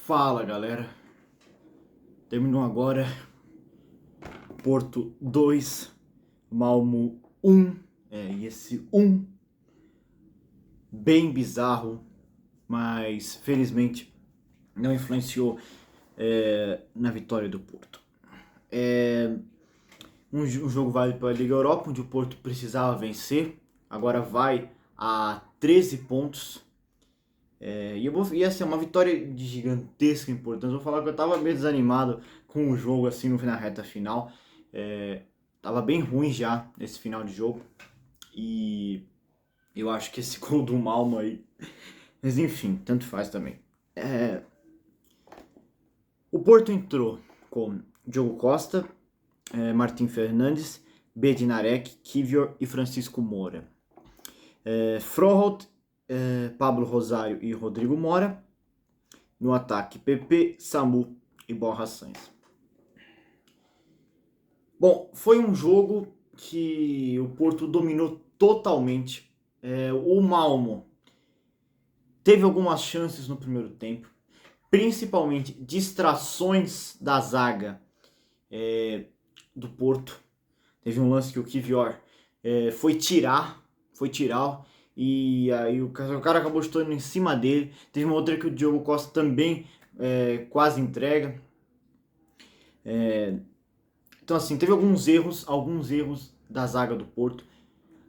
Fala, galera. Terminou agora. Porto 2, Malmo 1. E esse 1 bem bizarro, mas felizmente não influenciou na vitória do Porto. Um jogo válido para a Liga Europa, onde o Porto precisava vencer. Agora vai a 13 pontos. Ia ser uma vitória de gigantesca importância. Vou falar que eu tava meio desanimado com o jogo assim na reta final. Tava bem ruim já esse final de jogo. E eu acho que esse gol do Malmo aí. Mas enfim, tanto faz também. O Porto entrou com Diogo Costa, Martim Fernandes, Bednarek, Kivior e Francisco Moura. Froholt, Pablo Rosário e Rodrigo Mora. No ataque, PP, Samu e Borja Sainz. Bom, foi um jogo que o Porto dominou totalmente. O Malmo teve algumas chances no primeiro tempo, principalmente distrações da zaga do Porto. Teve um lance que o Kivior foi tirar e aí o cara acabou chutando em cima dele. Teve uma outra que o Diogo Costa também quase entrega. Então assim, teve alguns erros da zaga do Porto.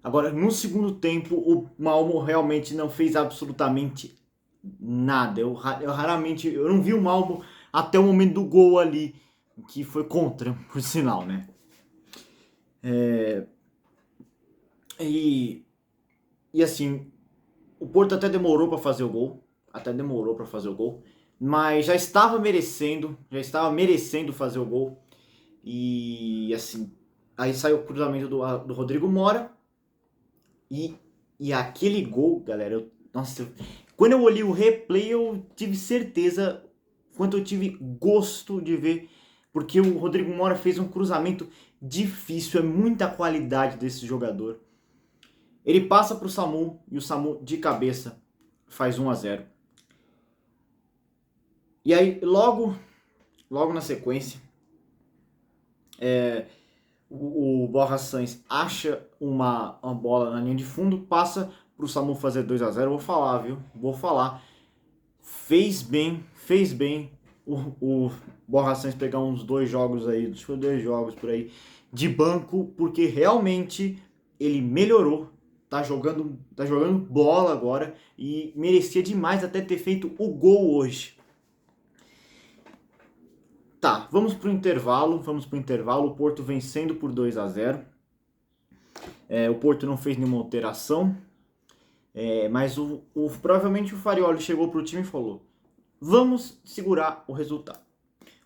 Agora, no segundo tempo, o Malmo realmente não fez absolutamente nada. Eu não vi o Malmo até o momento do gol ali, que foi contra, por sinal, né? E assim, o Porto até demorou para fazer o gol, mas já estava merecendo fazer o gol. E assim, aí saiu o cruzamento do Rodrigo Mora. E aquele gol, galera, quando eu olhei o replay, eu tive certeza, quanto eu tive gosto de ver, porque o Rodrigo Mora fez um cruzamento difícil, é muita qualidade desse jogador. Ele passa para o Samu e o Samu de cabeça faz 1-0. E aí, logo na sequência, o Borja Sainz acha uma bola na linha de fundo, passa para o Samu fazer 2-0. Vou falar, viu? Fez bem o Borja Sainz pegar uns 2 jogos aí, acho que foi 2 jogos por aí, de banco, porque realmente ele melhorou. Tá jogando bola agora e merecia demais até ter feito o gol hoje. Tá, vamos pro intervalo. O Porto vencendo por 2-0. O Porto não fez nenhuma alteração. Mas provavelmente o Farioli chegou pro time e falou: vamos segurar o resultado.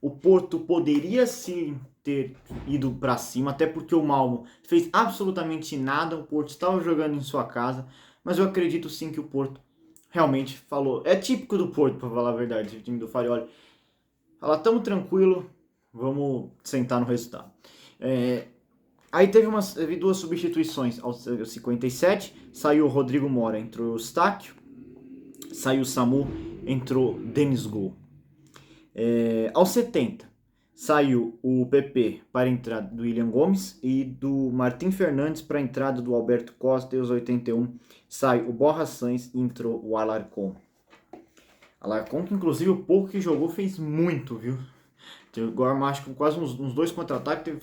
O Porto poderia sim ter ido para cima, até porque o Malmo fez absolutamente nada. O Porto estava jogando em sua casa, mas eu acredito sim que o Porto realmente falou. É típico do Porto, para falar a verdade, o time do Farioli. Fala, tamo tranquilo, vamos sentar no resultado. Aí teve 2 substituições. Aos 57, saiu o Rodrigo Mora, entrou o Eustáquio. Saiu o Samu, entrou Denis Gol. Aos 70, saiu o PP para a entrada do William Gomes e do Martim Fernandes para a entrada do Alberto Costa. E aos 81, sai o Borja Sainz e entrou o Alarcón. Alarcón, que inclusive o pouco que jogou fez muito, viu? Agora acho que quase uns 2 contra-ataques,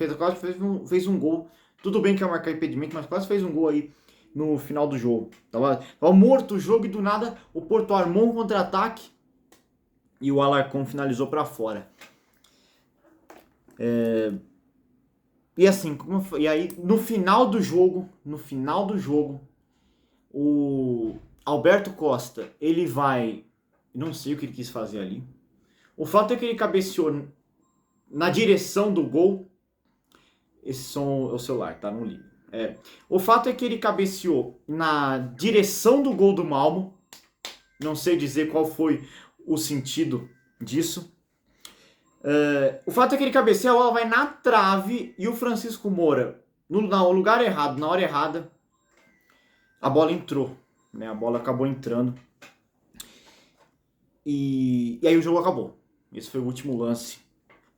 fez um gol. Tudo bem que ia marcar impedimento, mas quase fez um gol aí no final do jogo. Tava morto o jogo e do nada o Porto armou um contra-ataque e o Alarcón finalizou para fora. E assim, e aí no final do jogo, o Alberto Costa, ele vai, não sei o que ele quis fazer ali. O fato é que ele cabeceou na direção do gol. Esse som é o celular, tá? Não liga. O fato é que ele cabeceou na direção do gol do Malmo. Não sei dizer qual foi o sentido disso. O fato é que ele cabeceia, a bola vai na trave e o Francisco Moura, no lugar errado, na hora errada, a bola entrou. Né? A bola acabou entrando. E aí o jogo acabou. Esse foi o último lance.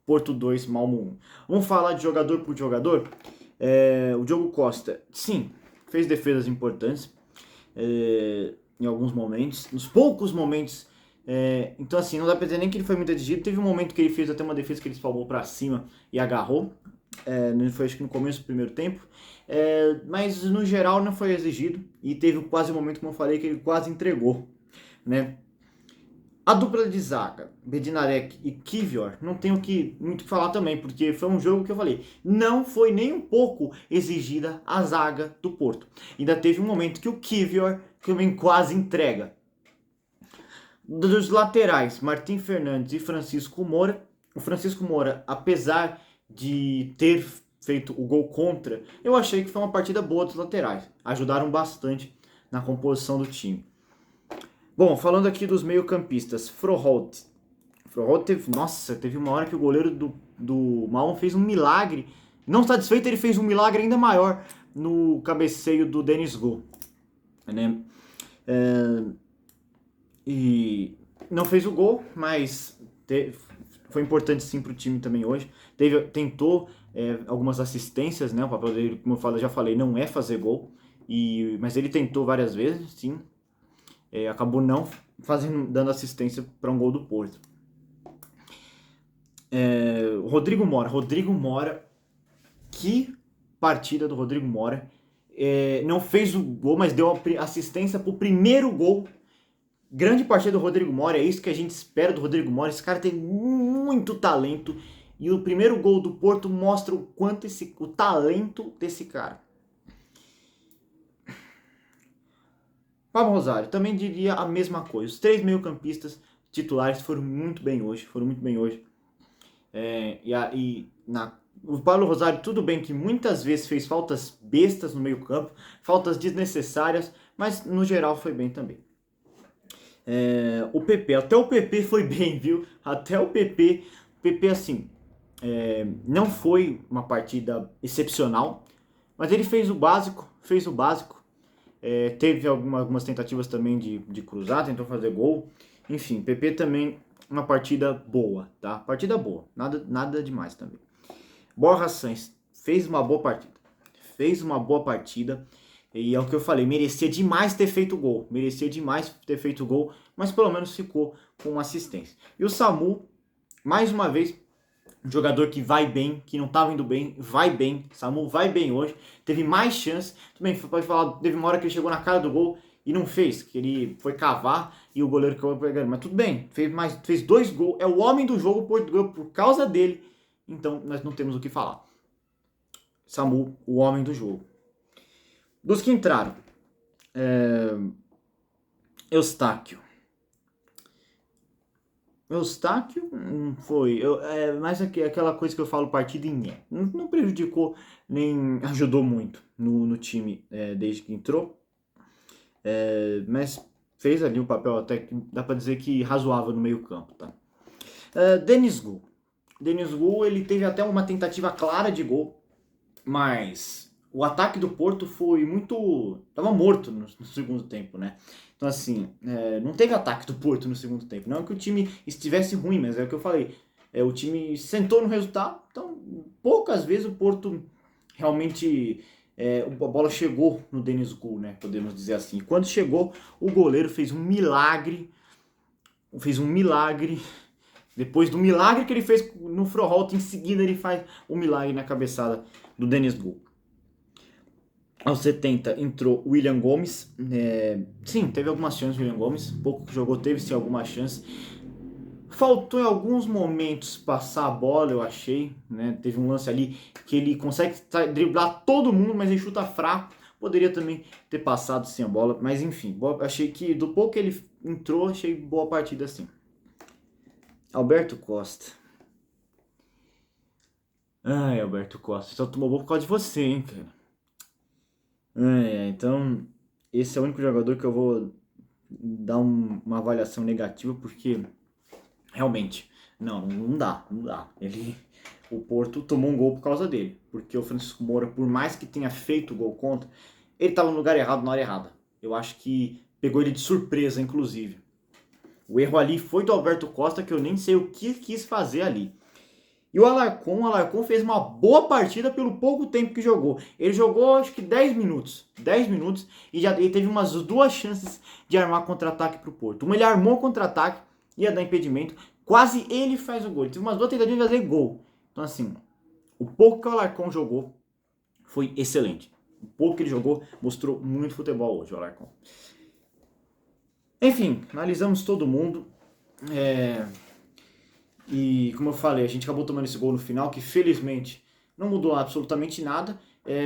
Porto 2, Malmo 1. Vamos falar de jogador por jogador? O Diogo Costa, sim, fez defesas importantes em alguns momentos, nos poucos momentos. Então assim, não dá pra dizer nem que ele foi muito exigido. Teve um momento que ele fez até uma defesa que ele espalmou pra cima e agarrou. Foi acho que no começo do primeiro tempo. Mas no geral não foi exigido. E teve quase um momento, como eu falei, que ele quase entregou, né? A dupla de zaga, Bednarek e Kivior, não tenho muito o que falar também, porque foi um jogo que eu falei, não foi nem um pouco exigida a zaga do Porto. Ainda teve um momento que o Kivior também quase entrega. Dos laterais, Martim Fernandes e Francisco Moura. O Francisco Moura, apesar de ter feito o gol contra, eu achei que foi uma partida boa dos laterais. Ajudaram bastante na composição do time. Bom, falando aqui dos meio-campistas, Froholt. Froholt teve uma hora que o goleiro do Malmö fez um milagre. Não satisfeito, ele fez um milagre ainda maior no cabeceio do Dennis Go, né? E não fez o gol, mas foi importante sim para o time também hoje. Tentou algumas assistências, né? O papel dele, como eu já falei, não é fazer gol, mas ele tentou várias vezes, sim. Acabou não dando assistência para um gol do Porto. Rodrigo Mora, que partida do Rodrigo Mora. Não fez o gol, mas deu assistência para o primeiro gol. Grande partida do Rodrigo Mora, é isso que a gente espera do Rodrigo Mora. Esse cara tem muito talento e o primeiro gol do Porto mostra o quanto o talento desse cara. Pablo Rosário, também diria a mesma coisa. Os 3 meio-campistas titulares foram muito bem hoje. O Pablo Rosário, tudo bem que muitas vezes fez faltas bestas no meio-campo, faltas desnecessárias, mas no geral foi bem também. Até o PP foi bem, viu? Até o PP assim, não foi uma partida excepcional, mas ele fez o básico. Teve algumas tentativas também de cruzar, tentou fazer gol. Enfim, PP também uma partida boa, tá? Partida boa, nada demais também. Borja Sainz fez uma boa partida. E é o que eu falei, merecia demais ter feito gol, mas pelo menos ficou com assistência. E o Samu, mais uma vez, um jogador que vai bem, que não estava indo bem, vai bem. Samu vai bem hoje, teve mais chance. Também pode falar, teve uma hora que ele chegou na cara do gol e não fez, que ele foi cavar e o goleiro acabou pegando. Mas tudo bem, fez 2 gols, é o homem do jogo por causa dele. Então nós não temos o que falar. Samu, o homem do jogo. Dos que entraram, Eustáquio foi, mais aquela coisa que eu falo, partida em não prejudicou nem ajudou muito no time desde que entrou, mas fez ali um papel até que dá pra dizer que razoável no meio campo, tá? Dennis Gu, ele teve até uma tentativa clara de gol, mas o ataque do Porto foi muito... tava morto no segundo tempo, né? Então assim, não teve ataque do Porto no segundo tempo. Não é que o time estivesse ruim, mas é o que eu falei. O time sentou no resultado, então poucas vezes o Porto realmente... a bola chegou no Dennis Gu, né? Podemos dizer assim. Quando chegou, o goleiro fez um milagre. Depois do milagre que ele fez no Froholt, em seguida ele faz o milagre na cabeçada do Dennis Gu. Aos 70 entrou o William Gomes. Sim, teve algumas chances o William Gomes. Pouco que jogou, teve sim alguma chance. Faltou em alguns momentos passar a bola, eu achei. Né? Teve um lance ali que ele consegue driblar todo mundo, mas ele chuta fraco. Poderia também ter passado sem a bola. Mas enfim, achei que do pouco que ele entrou, achei boa partida assim. Alberto Costa. Ai, Alberto Costa, só tomou gol por causa de você, hein, cara. Então, esse é o único jogador que eu vou dar uma avaliação negativa, porque realmente, não dá. O Porto tomou um gol por causa dele, porque o Francisco Moura, por mais que tenha feito o gol contra, ele estava no lugar errado na hora errada. Eu acho que pegou ele de surpresa, inclusive. O erro ali foi do Alberto Costa, que eu nem sei o que quis fazer ali. E o Alarcon fez uma boa partida pelo pouco tempo que jogou. Ele jogou acho que 10 minutos. 10 minutos e já ele teve umas duas chances de armar contra-ataque pro Porto. Uma ele armou contra-ataque, ia dar impedimento. Quase ele faz o gol. Ele teve umas duas tentativas de fazer gol. Então assim, o pouco que o Alarcon jogou foi excelente. O pouco que ele jogou mostrou muito futebol hoje, o Alarcon. Enfim, analisamos todo mundo. E como eu falei, a gente acabou tomando esse gol no final, que felizmente não mudou absolutamente nada.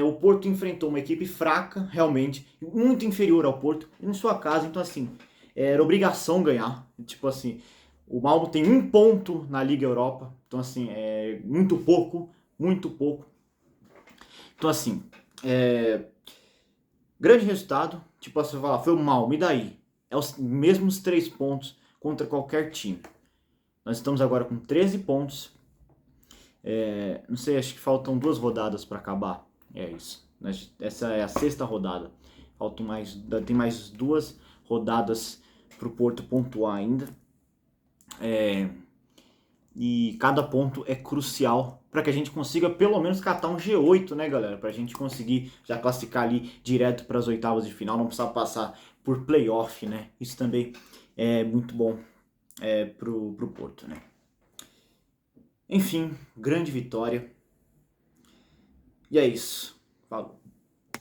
O Porto enfrentou uma equipe fraca, realmente, muito inferior ao Porto, em sua casa, então assim, era obrigação ganhar. Tipo assim, o Malmo tem 1 ponto na Liga Europa, então assim, é muito pouco, muito pouco. Então assim, grande resultado, tipo assim, você fala, foi o Malmo, e daí? É os mesmos 3 pontos contra qualquer time. Nós estamos agora com 13 pontos. Não sei, acho que faltam 2 rodadas para acabar. É isso. Essa é a 6ª rodada. Tem mais 2 rodadas para o Porto pontuar ainda. E cada ponto é crucial para que a gente consiga pelo menos catar um G8, né, galera? Para a gente conseguir já classificar ali direto para as oitavas de final, não precisar passar por playoff, né? Isso também é muito bom pro Porto, né? Enfim, grande vitória. E é isso. Falou.